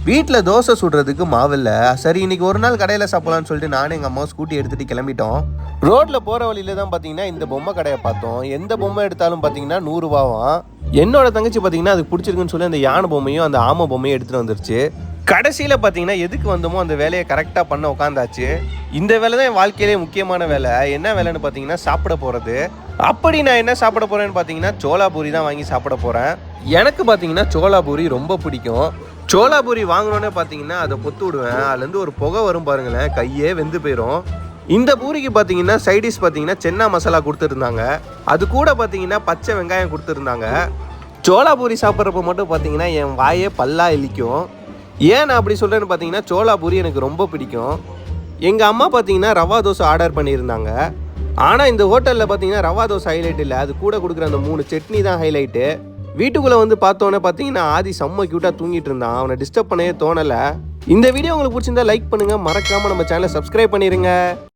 வீட்டில் தோசை சுடுறதுக்கு மாவில்ல. சரி இன்னைக்கு ஒரு நாள் கடையில் சாப்பிடலான்னு சொல்லிட்டு நானும் எங்கள் அம்மா ஸ்கூட்டி எடுத்துகிட்டு கிளம்பிட்டோம். ரோட்டில் போகிற வழியில தான் பார்த்தீங்கன்னா இந்த பொம்மை கடையை பார்த்தோம். எந்த பொம்மை எடுத்தாலும் பார்த்தீங்கன்னா 100 ரூபாவாம். என்னோட தங்கச்சி பார்த்தீங்கன்னா அதுக்கு பிடிச்சிருக்குன்னு சொல்லி அந்த யானை பொம்மையும் அந்த ஆமை பொம்மையும் எடுத்துகிட்டு வந்துருச்சு. கடைசியில் பார்த்தீங்கன்னா எதுக்கு வந்தோமோ அந்த வேலையை கரெக்டாக பண்ண உட்காந்தாச்சு. இந்த வேலை தான் என் வாழ்க்கையிலே முக்கியமான வேலை. என்ன வேலைன்னு பார்த்தீங்கன்னா சாப்பிட போகிறது. அப்படி நான் என்ன சாப்பிட போகிறேன்னு பார்த்தீங்கன்னா சோளாபூரி தான் வாங்கி சாப்பிட போகிறேன். எனக்கு பார்த்தீங்கன்னா சோளாபூரி ரொம்ப பிடிக்கும். சோளாபூரி வாங்கினோன்னே பார்த்தீங்கன்னா அதை பொத்து விடுவேன். அதுலேருந்து ஒரு புகை வரும் பாருங்களேன், கையே வெந்து போயிடும். இந்த பூரிக்கு பார்த்தீங்கன்னா சைடிஷ் பார்த்தீங்கன்னா சென்னா மசாலா கொடுத்துருந்தாங்க. அது கூட பார்த்தீங்கன்னா பச்சை வெங்காயம் கொடுத்துருந்தாங்க. சோளாபூரி சாப்பிட்றப்ப மட்டும் பார்த்தீங்கன்னா என் வாயே பல்லா இழிக்கும். ஏன் நான் அப்படி சொல்கிறேன்னு பார்த்தீங்கன்னா சோளாபூரி எனக்கு ரொம்ப பிடிக்கும். எங்கள் அம்மா பார்த்தீங்கன்னா ரவா தோசை ஆர்டர் பண்ணியிருந்தாங்க. ஆனால் இந்த ஹோட்டலில் பார்த்தீங்கன்னா ரவா தோசை ஹைலைட் இல்லை, அது கூட கொடுக்குற அந்த 3 சட்னி தான் ஹைலைட்டு. வீட்டுக்குள்ளே வந்து பார்த்தோன்னே பார்த்தீங்கன்னா ஆதி செம்ம க்யூட்டாக தூங்கிட்டு இருந்தான். அவனை டிஸ்டர்ப் பண்ணவே தோணலை. இந்த வீடியோ உங்களுக்கு பிடிச்சிருந்தா லைக் பண்ணுங்கள், மறக்காமல் நம்ம சேனலை சப்ஸ்கிரைப் பண்ணிடுங்க.